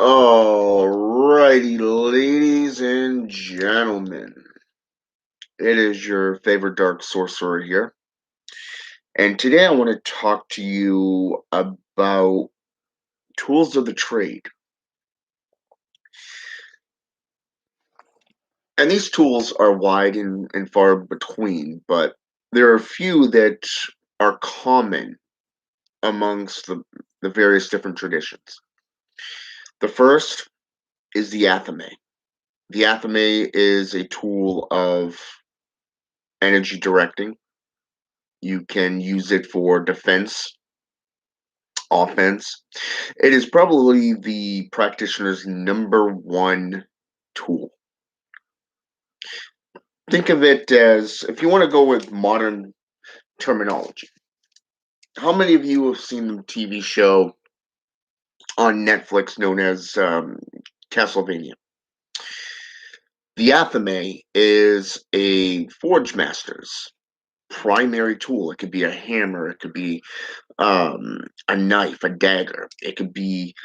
Alrighty, ladies and gentlemen, it is your favorite dark sorcerer here, and today I want to talk to you about tools of the trade. And these tools are wide and far between, but there are a few that are common amongst the various different traditions. The first is the athame. The athame is a tool of energy directing. You can use it for defense, offense. It is probably the practitioner's number one tool. Think of it as, if you want to go with modern terminology, how many of you have seen the TV show on Netflix known as Castlevania? The athame is a forge master's primary tool. It could be a hammer, it could be a knife, a dagger, it could be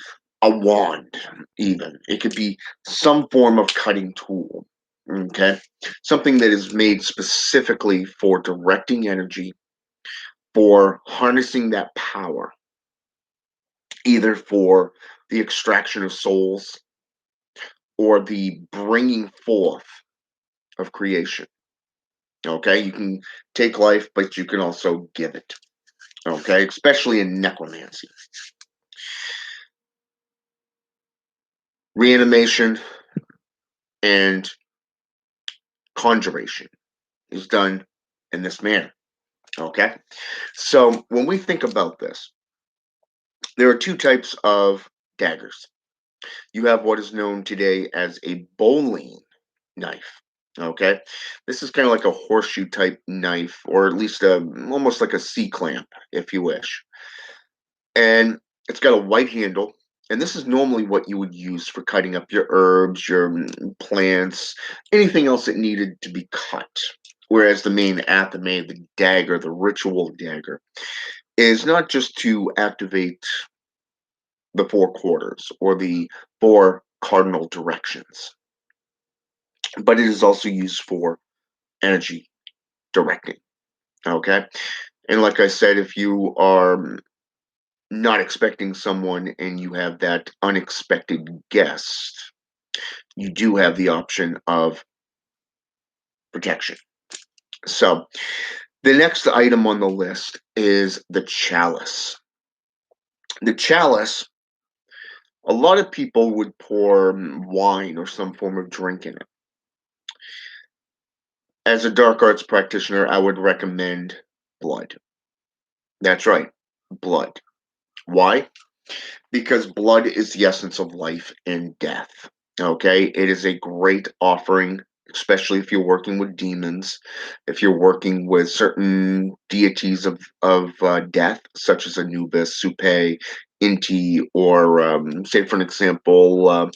a wand, even. It could be some form of cutting tool. Okay. Something that is made specifically for directing energy, for harnessing that power, either for the extraction of souls or the bringing forth of creation. Okay. You can take life, but you can also give it. Okay. Especially in necromancy. Reanimation and conjuration is done in this manner. Okay. So when we think about this, there are two types of daggers. You have what is known today as a bowline knife. Okay. This is kind of like a horseshoe type knife, or at least almost like a C clamp, if you wish. And it's got a white handle. And this is normally what you would use for cutting up your herbs, your plants, anything else that needed to be cut. Whereas the main athame, the dagger, the ritual dagger, is not just to activate the four quarters or the four cardinal directions, but it is also used for energy directing. Okay. And like I said, if you are not expecting someone and you have that unexpected guest, you do have the option of protection. So the next item on the list is the chalice. The chalice, a lot of people would pour wine or some form of drink in it. As a dark arts practitioner, I would recommend blood. That's right, blood. Why? Because blood is the essence of life and death. Okay, it is a great offering, especially if you're working with demons, if you're working with certain deities of death, such as Anubis, Supe, Inti, or say for an example,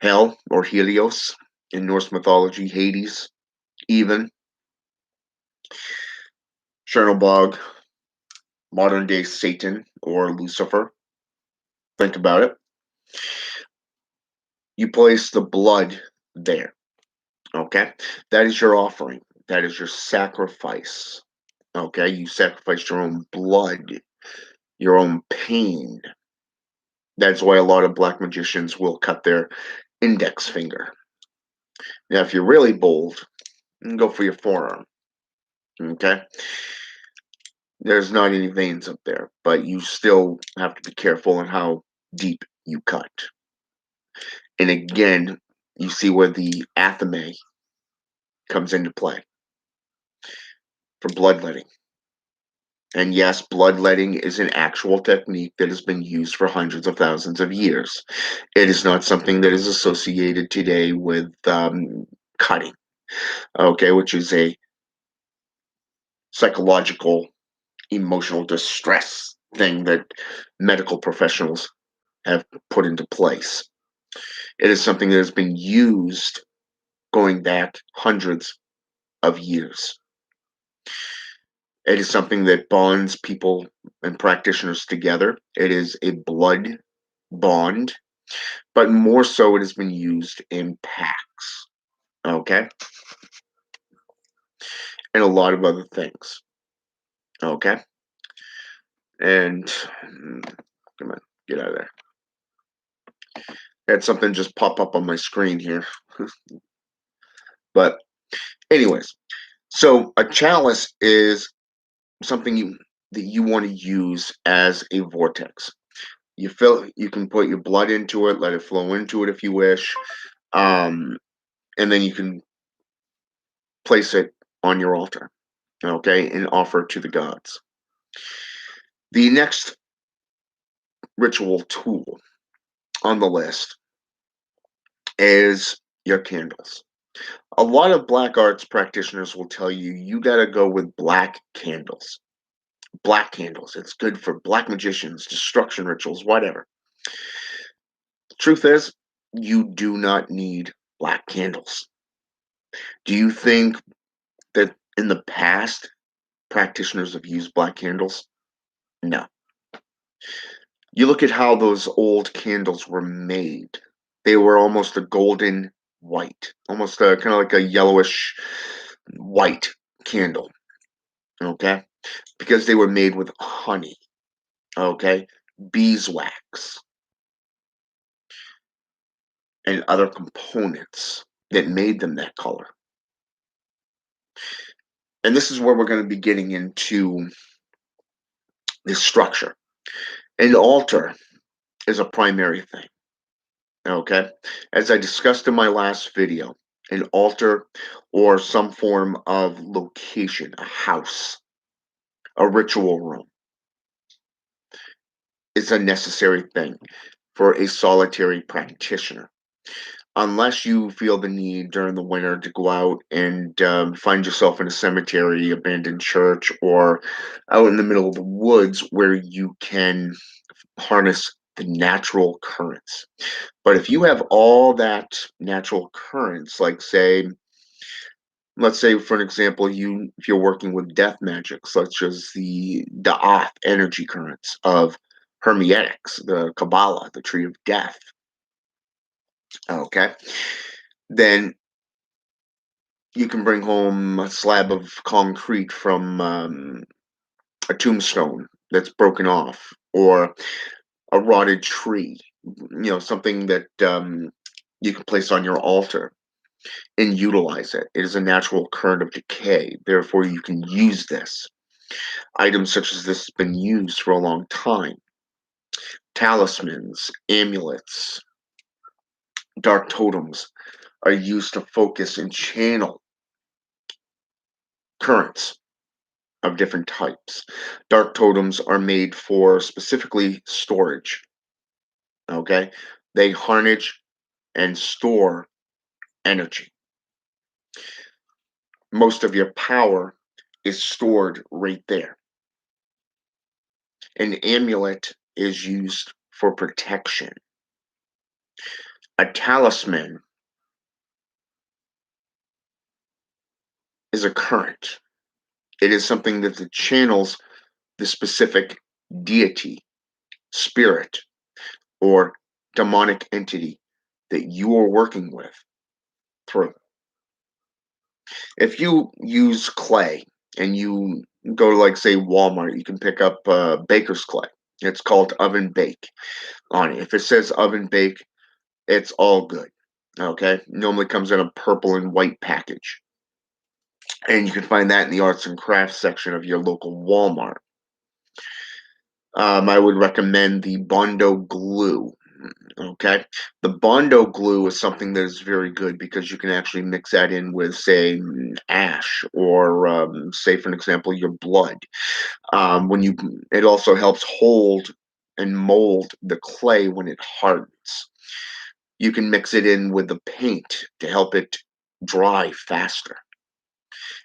Hel or Helios in Norse mythology, Hades, even Chernobog, modern day Satan or Lucifer. Think about it. You place the blood there. Okay. That is your offering. That is your sacrifice. Okay. You sacrifice your own blood, your own pain. That's why a lot of black magicians will cut their index finger. Now, if you're really bold, you can go for your forearm. Okay. There's not any veins up there, but you still have to be careful on how deep you cut. And again, you see where the athame comes into play for bloodletting. And yes, bloodletting is an actual technique that has been used for hundreds of thousands of years. It is not something that is associated today with cutting, okay, which is a psychological, emotional distress thing that medical professionals have put into place. It is something that has been used going back hundreds of years. It is something that bonds people and practitioners together. It is a blood bond, but more so it has been used in packs, okay, and a lot of other things, okay. And come on, get out of there. Had something just pop up on my screen here, but anyways, so a chalice is something that you want to use as a vortex. You can put your blood into it, let it flow into it if you wish, um, and then you can place it on your altar, okay, and offer it to the gods. The next ritual tool on the list is your candles. A lot of black arts practitioners will tell you you got to go with black candles. Black candles. It's good for black magicians, destruction rituals, whatever. Truth is, you do not need black candles. Do you think that in the past practitioners have used black candles? No. You look at how those old candles were made. They were almost a golden white, almost kind of like a yellowish white candle, okay? Because they were made with honey, okay? Beeswax and other components that made them that color. And this is where we're going to be getting into the structure. An altar is a primary thing, okay? As I discussed in my last video, an altar or some form of location, a house, a ritual room, is a necessary thing for a solitary practitioner. Unless you feel the need during the winter to go out and find yourself in a cemetery, abandoned church, or out in the middle of the woods where you can harness the natural currents. But if you have all that natural currents, like say, let's say for an example, if you're working with death magic, such as the Da'ath energy currents of Hermetics, the Kabbalah, the tree of death, okay, then you can bring home a slab of concrete from a tombstone that's broken off, or a rotted tree, something that you can place on your altar and utilize it. It is a natural current of decay. Therefore, you can use this. Items such as this have been used for a long time. Talismans, amulets, dark totems are used to focus and channel currents of different types. Dark totems are made for specifically storage. Okay? They harness and store energy. Most of your power is stored right there. An amulet is used for protection. A talisman is a current. It is something that channels the specific deity, spirit, or demonic entity that you are working with through. If you use clay and you go to, like, say, Walmart, you can pick up baker's clay. It's called oven bake on it. If it says oven bake, it's all good. Okay, normally comes in a purple and white package, and you can find that in the arts and crafts section of your local Walmart. I would recommend the Bondo glue. Okay, the Bondo glue is something that is very good because you can actually mix that in with, say, ash, or say, for an example, your blood. It also helps hold and mold the clay when it hardens. You can mix it in with the paint to help it dry faster,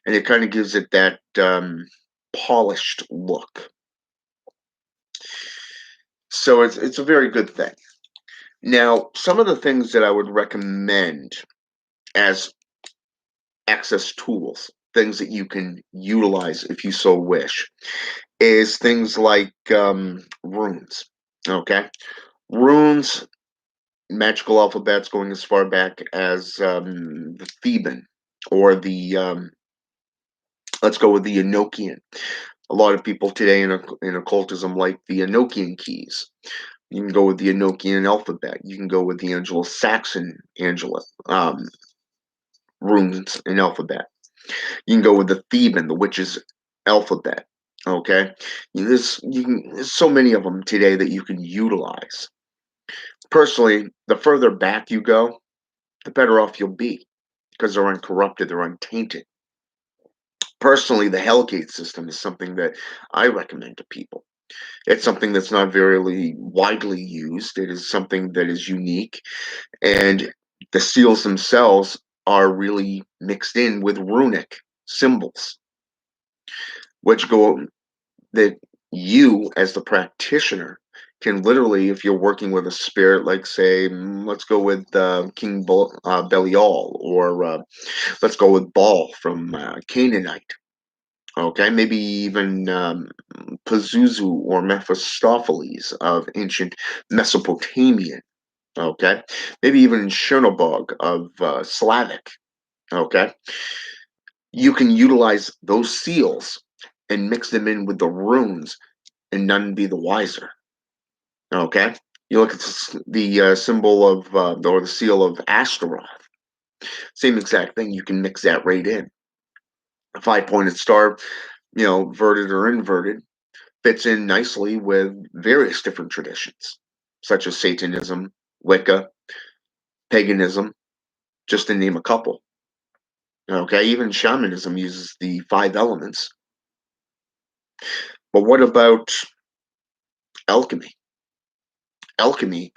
and it kind of gives it that polished look. So it's a very good thing. Now, some of the things that I would recommend as access tools, things that you can utilize if you so wish, is things like runes. Okay, Runes, magical alphabets going as far back as the Theban or let's go with the Enochian. A lot of people today in occultism like the Enochian keys. You can go with the Enochian alphabet. You can go with the Anglo-Saxon runes and alphabet. You can go with the Theban, the witch's alphabet. Okay, there's so many of them today that you can utilize. Personally, the further back you go, the better off you'll be because they're uncorrupted, they're untainted. Personally, the Hellgate system is something that I recommend to people. It's something that's not very widely used. It is something that is unique, and the seals themselves are really mixed in with runic symbols, which go that you as the practitioner can literally, if you're working with a spirit, like say, let's go with Belial, or let's go with Baal from Canaanite. Okay, maybe even Pazuzu or Mephistopheles of ancient Mesopotamian. Okay, maybe even Chernobog of Slavic. Okay, you can utilize those seals and mix them in with the runes, and none be the wiser. Okay, you look at the symbol of or the seal of Astaroth. Same exact thing. You can mix that right in. A five-pointed star, verted or inverted, fits in nicely with various different traditions, such as Satanism, Wicca, paganism, just to name a couple. Okay, even shamanism uses the five elements. But what about alchemy? Alchemy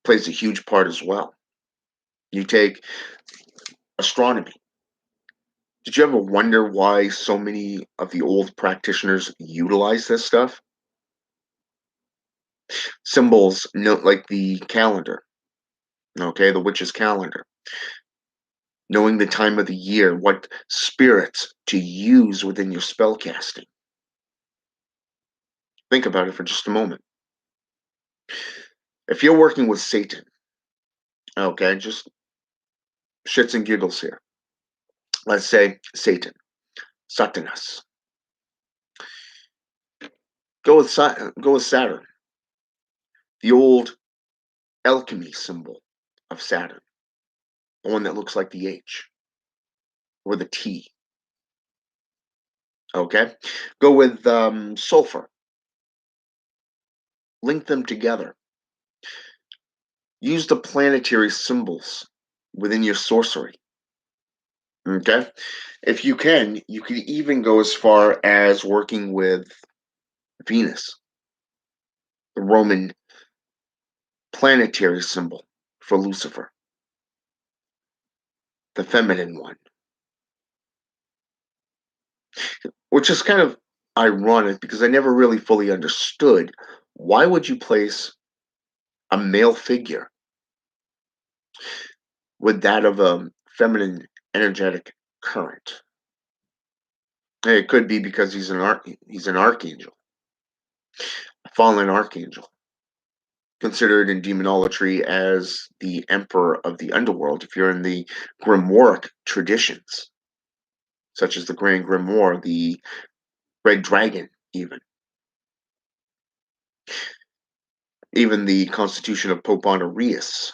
plays a huge part as well. You take astronomy. Did you ever wonder why so many of the old practitioners utilize this stuff? Symbols, like the calendar, okay, the witch's calendar. Knowing the time of the year, what spirits to use within your spell casting. Think about it for just a moment. If you're working with Satan, okay, just shits and giggles here. Let's say Satan, Satanas. Go with Saturn, the old alchemy symbol of Saturn, the one that looks like the H or the T. Okay, go with sulfur. Link them together. Use the planetary symbols within your sorcery. Okay, if you can even go as far as working with Venus, the Roman planetary symbol for Lucifer, the feminine one, which is kind of ironic because I never really fully understood why would you place a male figure with that of a feminine energetic current. It could be because he's an archangel, a fallen archangel, considered in demonology as the emperor of the underworld if you're in the grimoire traditions, such as the Grand Grimoire, the Red Dragon, even the Constitution of Pope Honorius,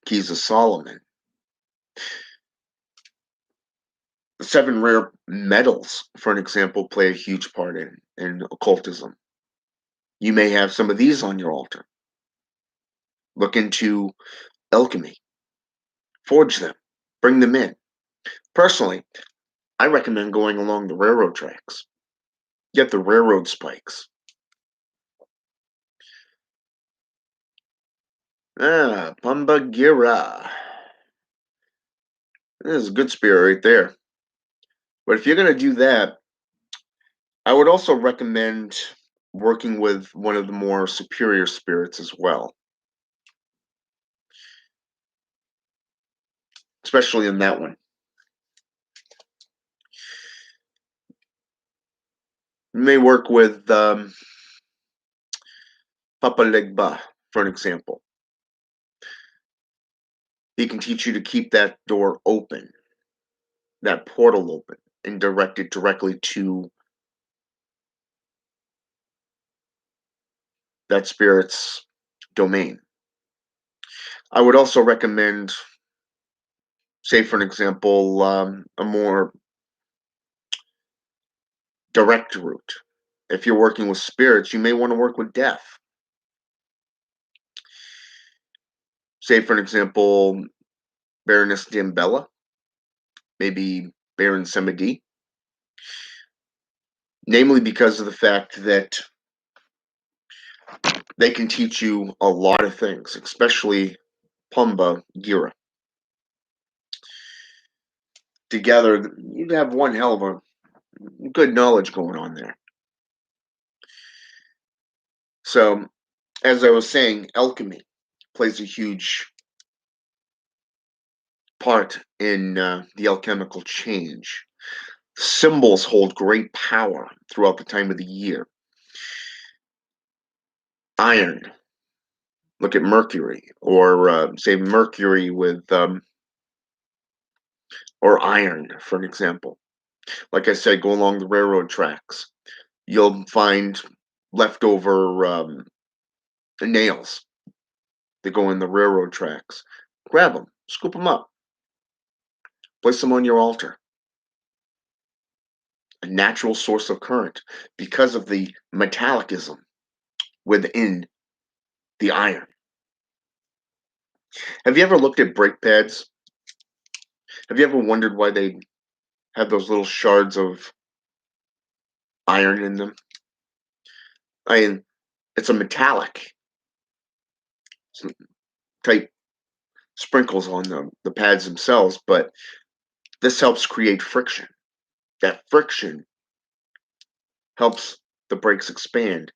Keys of Solomon. The seven rare metals, for an example, play a huge part in occultism. You may have some of these on your altar. Look into alchemy. Forge them. Bring them in. Personally, I recommend going along the railroad tracks. Get the railroad spikes. Pumbagira. This is a good spirit right there. But if you're going to do that, I would also recommend working with one of the more superior spirits as well, especially in that one. You may work with Papa Legba, for an example. He can teach you to keep that door open, that portal open, and direct it directly to that spirit's domain. I would also recommend, say, for an example, a more direct route. If you're working with spirits, you may want to work with death. Say, for an example, Baroness Dambella, maybe Baron Samedi, namely because of the fact that they can teach you a lot of things, especially Pumba Gira. Together, you'd have one hell of a good knowledge going on there. So, as I was saying, alchemy plays a huge part in the alchemical change. Symbols hold great power throughout the time of the year. Iron, look at Mercury, or say Mercury with, or iron, for an example. Like I said, go along the railroad tracks. You'll find leftover nails that go in the railroad tracks. Grab them, scoop them up, place them on your altar. A natural source of current because of the metallicism within the iron. Have you ever looked at brake pads? Have you ever wondered why they have those little shards of iron in them? I mean, it's a metallic type sprinkles on the pads themselves, but this helps create friction. That friction helps the brakes expand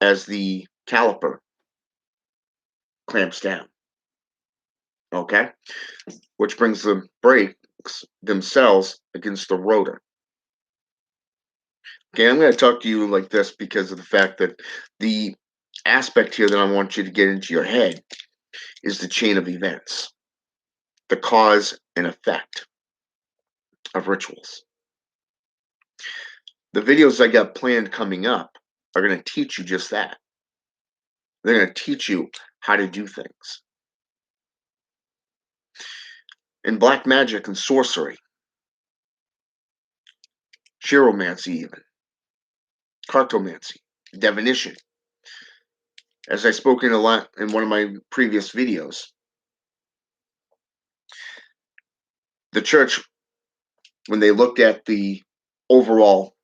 as the caliper clamps down. Okay? Which brings the brakes themselves against the rotor. Okay, I'm going to talk to you like this because of the fact that the aspect here that I want you to get into your head is the chain of events, the cause and effect of rituals. The videos I got planned coming up are going to teach you just that. They're going to teach you how to do things. In black magic and sorcery, chiromancy even, cartomancy, divination. As I spoke in one of my previous videos, the church, when they looked at the overall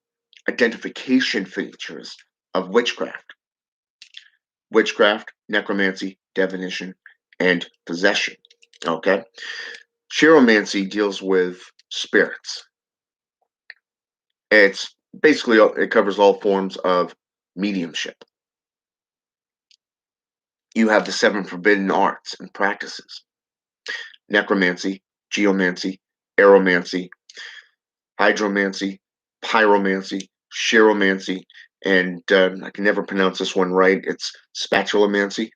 identification features of witchcraft, necromancy, divination, and possession. Okay? Chiromancy deals with spirits. It's basically, it covers all forms of mediumship. You have the seven forbidden arts and practices: necromancy, geomancy, aeromancy, hydromancy, pyromancy, chiromancy, and I can never pronounce this one right. It's spatulamancy.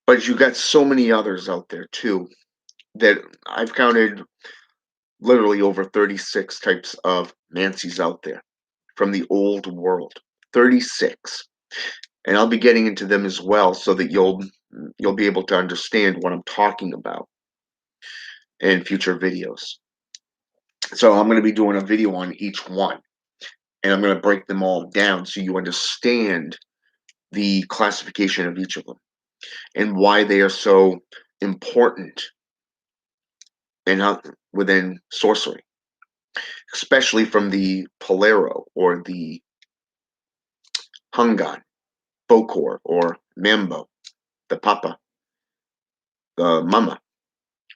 But you got so many others out there too that I've counted literally over 36 types of mancies out there from the old world. 36. And I'll be getting into them as well so that you'll be able to understand what I'm talking about in future videos. So I'm going to be doing a video on each one, and I'm going to break them all down so you understand the classification of each of them and why they are so important and within sorcery, especially from the Polero or the Hungan, Bokor or Mambo, the Papa, the Mama,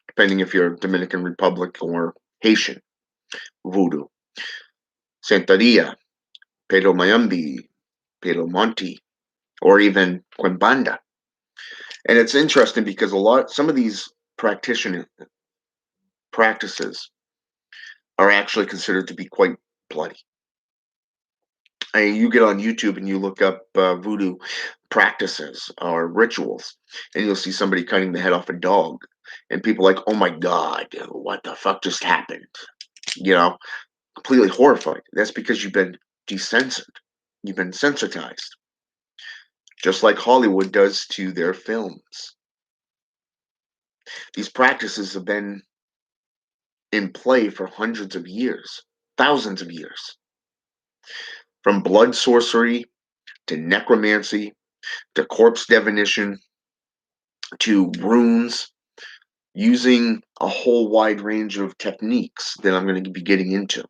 depending if you're Dominican Republic or Haitian, Voodoo, Santeria, Pedro Mayambi, Pedro Monte, or even Quimbanda. And it's interesting because some of these practices are actually considered to be quite bloody. You get on YouTube and you look up voodoo practices or rituals, and you'll see somebody cutting the head off a dog, and people like, "Oh my God, what the fuck just happened?" You know, completely horrified. That's because you've been desensitive, you've been sensitized, just like Hollywood does to their films. These practices have been in play for hundreds of years, thousands of years, from blood sorcery to necromancy to corpse divination to runes, using a whole wide range of techniques that I'm going to be getting into.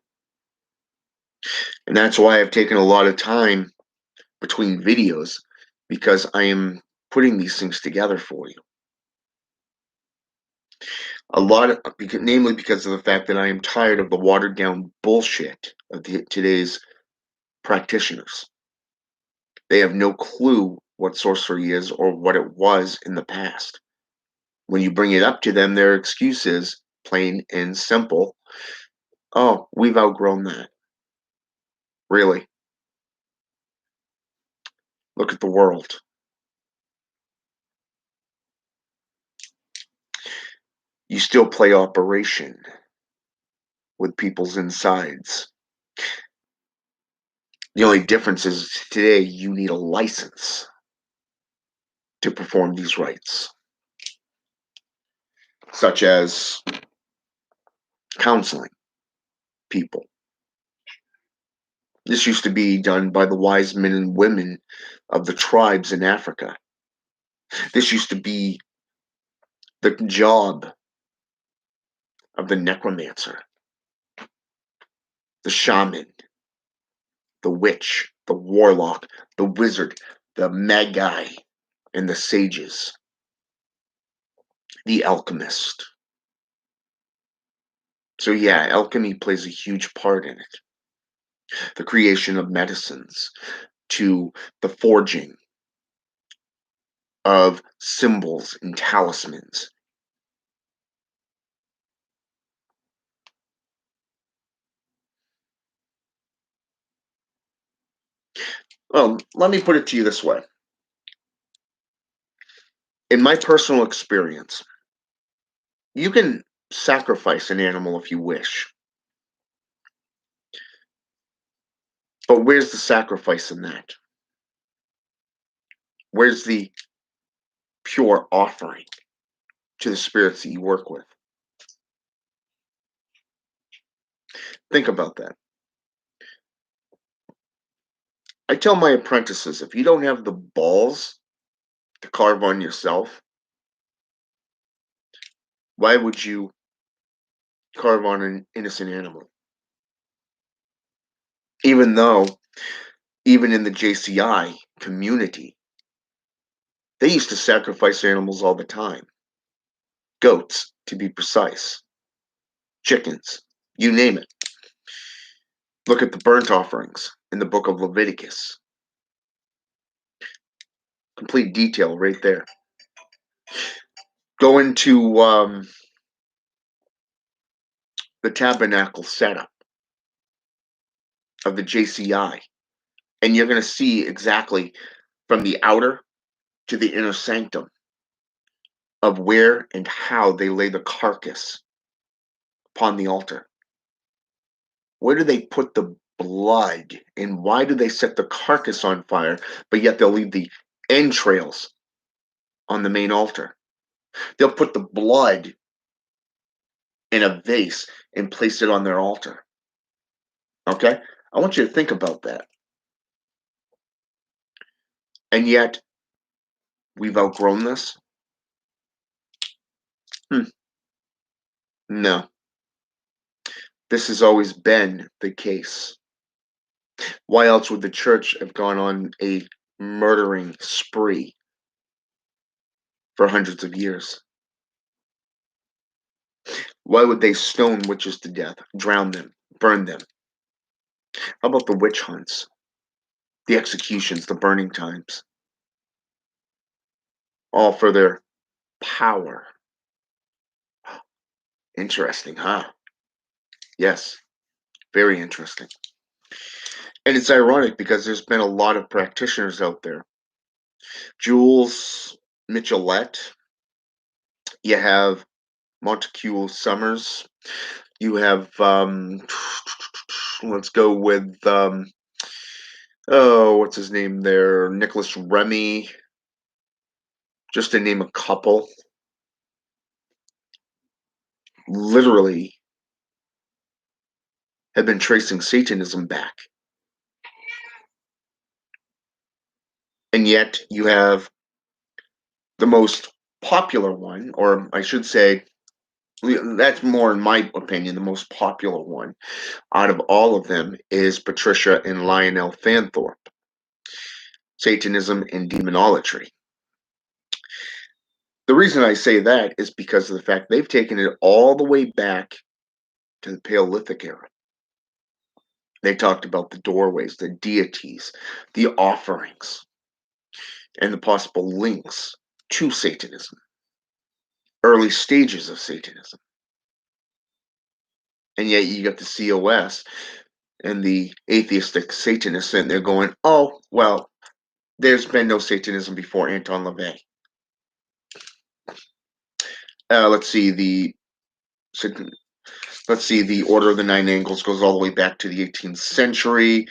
And that's why I've taken a lot of time between videos, because I am putting these things together for you. A lot of, namely because of the fact that I am tired of the watered down bullshit of today's practitioners. They have no clue what sorcery is or what it was in the past. When you bring it up to them, their excuse is plain and simple. Oh, we've outgrown that. Really? Look at the world. You still play Operation with people's insides. The only difference is today you need a license to perform these rites, such as counseling people. This used to be done by the wise men and women of the tribes in Africa. This used to be the job of the necromancer, the shaman, the witch, the warlock, the wizard, the magi, and the sages, the alchemist. So, yeah, alchemy plays a huge part in it. The creation of medicines to the forging of symbols and talismans. Well, let me put it to you this way. In my personal experience, you can sacrifice an animal if you wish, but where's the sacrifice in that? Where's the pure offering to the spirits that you work with? Think about that. I tell my apprentices, if you don't have the balls to carve on yourself, why would you carve on an innocent animal? Even though, even in the JCI community, they used to sacrifice animals all the time. Goats, to be precise. Chickens, you name it. Look at the burnt offerings in the book of Leviticus. Complete detail right there. Go into the tabernacle setup of the JCI, and you're going to see exactly from the outer to the inner sanctum of where and how they lay the carcass upon the altar. Where do they put the blood, and why do they set the carcass on fire, but yet they'll leave the entrails on the main altar? They'll put the blood in a vase and place it on their altar. Okay? I want you to think about that. And yet, we've outgrown this? Hmm, no. This has always been the case. Why else would the church have gone on a murdering spree for hundreds of years? Why would they stone witches to death, drown them, burn them? How about the witch hunts, the executions, the burning times? All for their power. Interesting, huh? Yes, very interesting. And it's ironic because there's been a lot of practitioners out there. Jules Michelet, you have Montague Summers, you have let's go with oh, what's his name there? Nicholas Remy, just to name a couple. Literally have been tracing Satanism back. And yet you have the most popular one, or I should say, that's more in my opinion, the most popular one out of all of them is Patricia and Lionel Fanthorpe, Satanism and Demonolatry. The reason I say that is because of the fact they've taken it all the way back to the Paleolithic era. They talked about the doorways, the deities, the offerings, and the possible links to Satanism, early stages of Satanism. And yet you got the COS and the atheistic Satanists sitting there going, oh, well, there's been no Satanism before Anton LaVey. Let's see, the Order of the Nine Angles goes all the way back to the 18th century.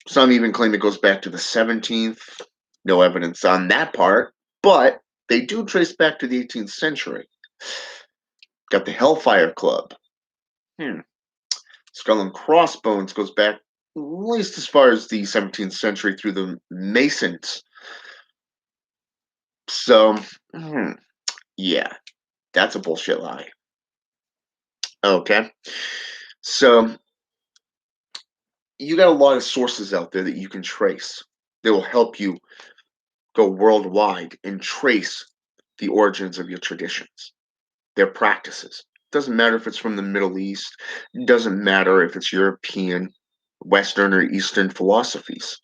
Some even claim it goes back to the 17th. No evidence on that part, but they do trace back to the 18th century. Got the Hellfire Club. Skull and Crossbones goes back at least as far as the 17th century through the Masons. So, yeah, that's a bullshit lie. Okay. So, you got a lot of sources out there that you can trace that will help you go worldwide and trace the origins of your traditions, their practices. Doesn't matter if it's from the Middle East, doesn't matter if it's European, Western, or Eastern philosophies.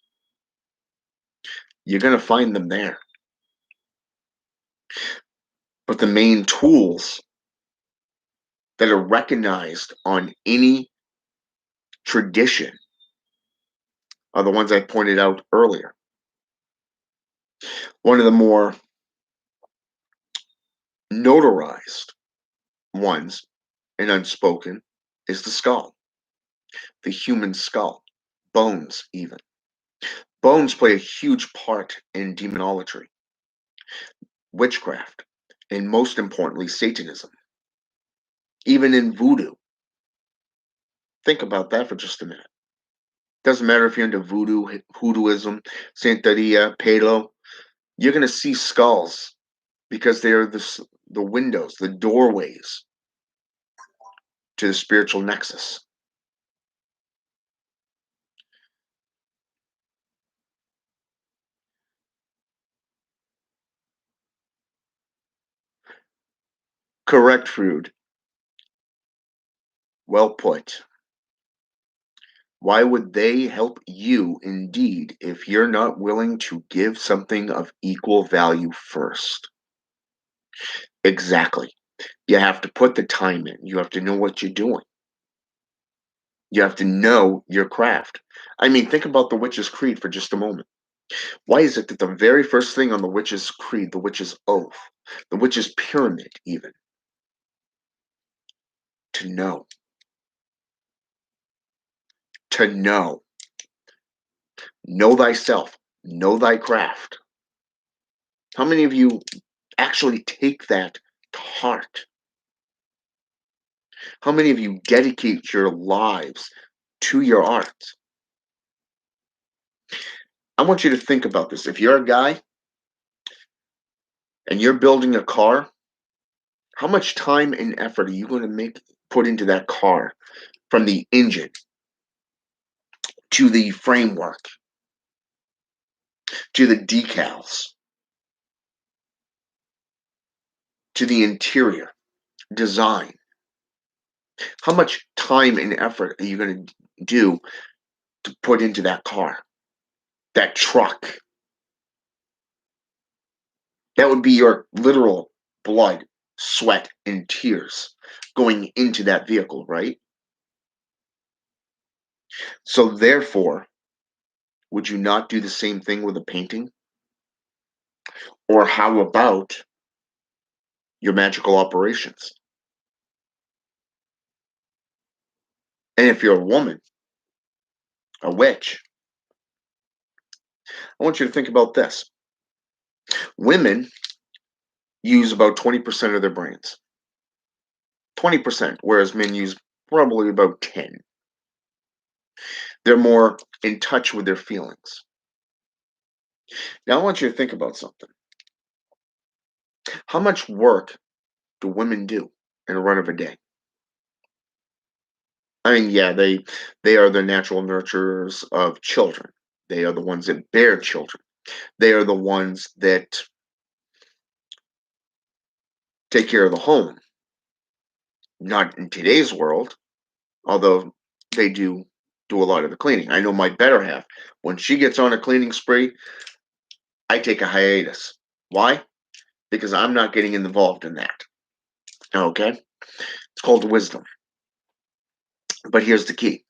You're going to find them there. But the main tools that are recognized on any tradition are the ones I pointed out earlier. One of the more notarized ones and unspoken is the skull, the human skull, bones, even. Bones play a huge part in demonolatry, witchcraft, and most importantly, Satanism, even in voodoo. Think about that for just a minute. Doesn't matter if you're into voodoo, hoodooism, Santeria, Palo, you're going to see skulls because they're the windows, the doorways to the spiritual nexus. Correct, Frood. Well put. Why would they help you indeed if you're not willing to give something of equal value first? Exactly. You have to put the time in. You have to know what you're doing. You have to know your craft. I mean, think about the Witch's Creed for just a moment. Why is it that the very first thing on the Witch's Creed, the Witch's Oath, the Witch's Pyramid, even, to know? To know. Know thyself. Know thy craft. How many of you actually take that to heart? How many of you dedicate your lives to your art? I want you to think about this. If you're a guy and you're building a car, how much time and effort are you going to put into that car, from the engine to the framework to the decals to the interior design? How much time and effort are you going to do to put into that car, that truck? That would be your literal blood, sweat, and tears going into that vehicle, right? So therefore, Would you not do the same thing with a painting? Or how about your magical operations? And if you're a woman, a witch, I want you to think about this. Women use about 20% of their brains. 20%, whereas men use probably about 10. They're more in touch with their feelings. Now I want you to think about something. How much work do women do in a run of a day? I mean, yeah, they are the natural nurturers of children. They are the ones that bear children. They are the ones that take care of the home. Not in today's world, although they do a lot of the cleaning. I know my better half. When she gets on a cleaning spree, I take a hiatus. Why? Because I'm not getting involved in that. Okay? It's called wisdom. But here's the key.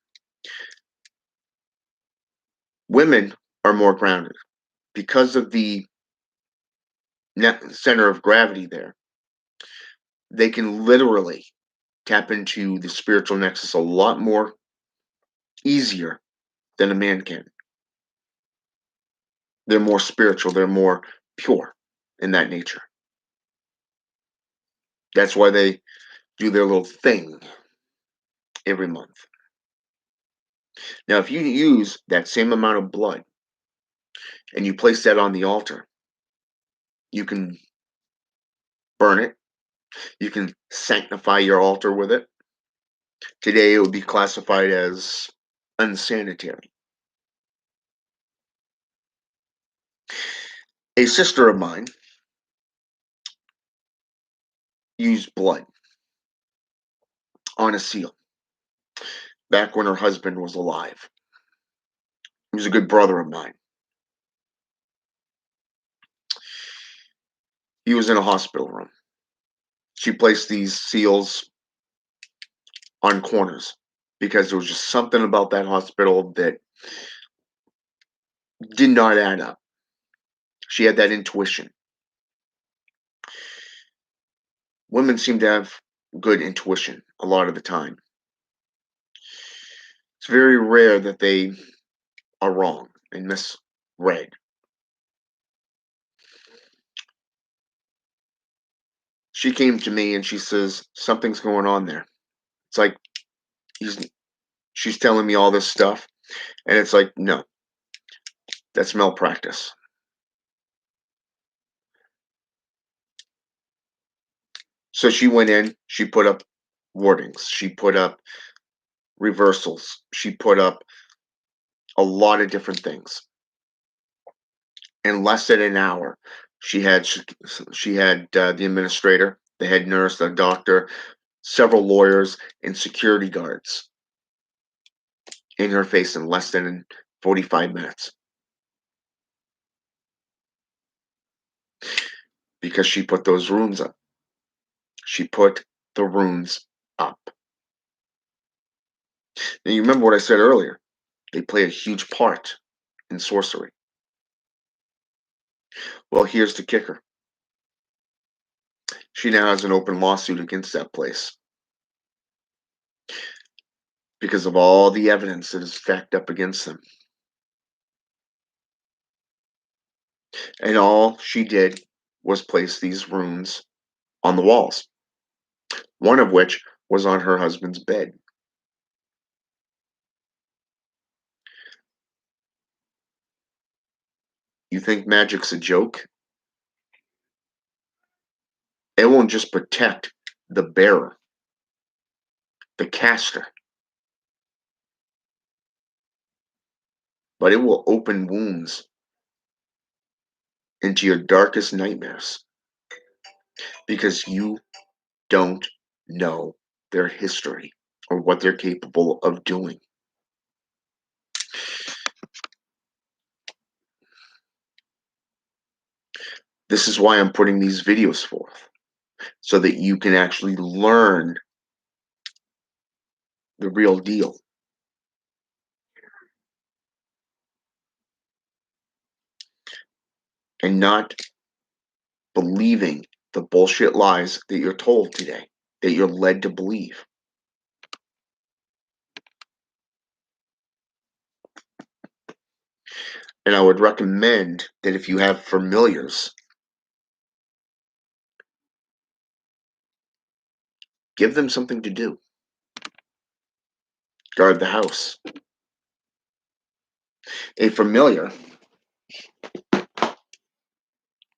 Women are more grounded because of the center of gravity there. They can literally tap into the spiritual nexus a lot more easier than a man can. They're more spiritual, they're more pure in that nature. That's why they do their little thing every month. Now, if you use that same amount of blood and you place that on the altar, you can burn it, you can sanctify your altar with it. Today, it would be classified as unsanitary. A sister of mine used blood on a seal back when her husband was alive. He was a good brother of mine. He was in a hospital room. She placed these seals on corners because there was just something about that hospital that did not add up. She had that intuition. Women seem to have good intuition a lot of the time. It's very rare that they are wrong and misread. She came to me and she says, something's going on there. It's like he's she's telling me all this stuff. And it's like, no, that's malpractice. So she went in, she put up wardings, she put up reversals, she put up a lot of different things. In less than an hour, she had the administrator, the head nurse, the doctor, several lawyers, and security guards in her face in less than 45 minutes because she put those runes up. She put the runes up. Now, you remember what I said earlier? They play a huge part in sorcery. Well, here's the kicker. She now has an open lawsuit against that place because of all the evidence that is stacked up against them. And all she did was place these runes on the walls, one of which was on her husband's bed. You think magic's a joke? It won't just protect the bearer, the caster, but it will open wounds into your darkest nightmares because you don't know their history or what they're capable of doing. This is why I'm putting these videos forth, so that you can actually learn the real deal. and not believing the bullshit lies that you're told today, that you're led to believe. And I would recommend that if you have familiars, give them something to do. Guard the house. A familiar,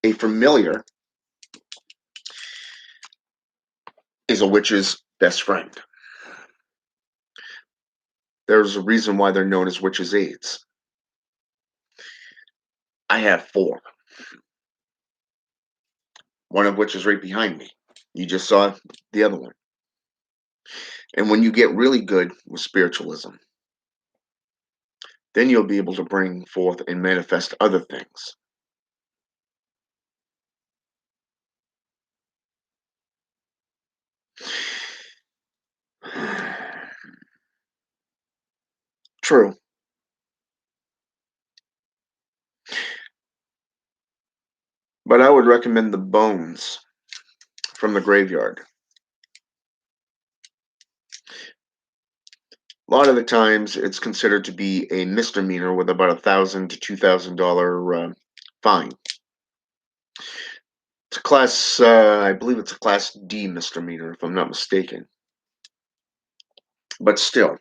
a familiar is a witch's best friend. There's a reason why they're known as witches' aids. I have 4. One of which is right behind me. You just saw the other one. And when you get really good with spiritualism, then you'll be able to bring forth and manifest other things. True. But I would recommend the bones from the graveyard. A lot of the times it's considered to be a misdemeanor with about $1,000 to $2,000 fine. It's a class, I believe it's a class D misdemeanor, if I'm not mistaken. But still,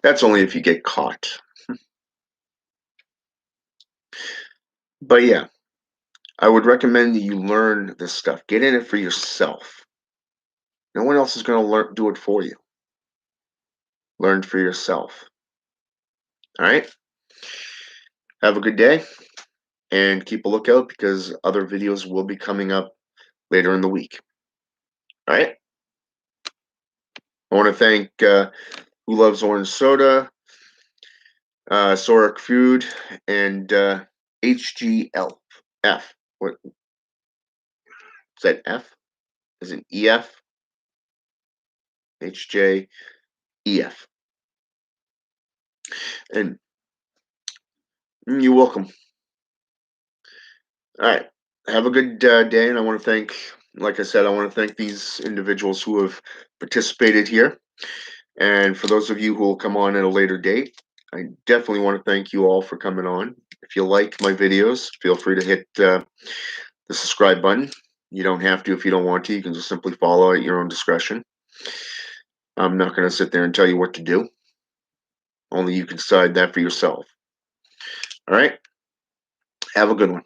that's only if you get caught. But yeah, I would recommend that you learn this stuff. Get in it for yourself. No one else is going to do it for you. Learn for yourself. All right? Have a good day and keep a lookout because other videos will be coming up later in the week. All right? I want to thank Who Loves Orange Soda, Soric Food, and HGLF. What is that? F? Is it EF? HJEF. And you're welcome. All right. Have a good day. And I want to thank, like I said, I want to thank these individuals who have participated here. And for those of you who will come on at a later date, I definitely want to thank you all for coming on. If you like my videos, feel free to hit the subscribe button. You don't have to if you don't want to. You can just simply follow at your own discretion. I'm not going to sit there and tell you what to do. Only you can decide that for yourself. All right? Have a good one.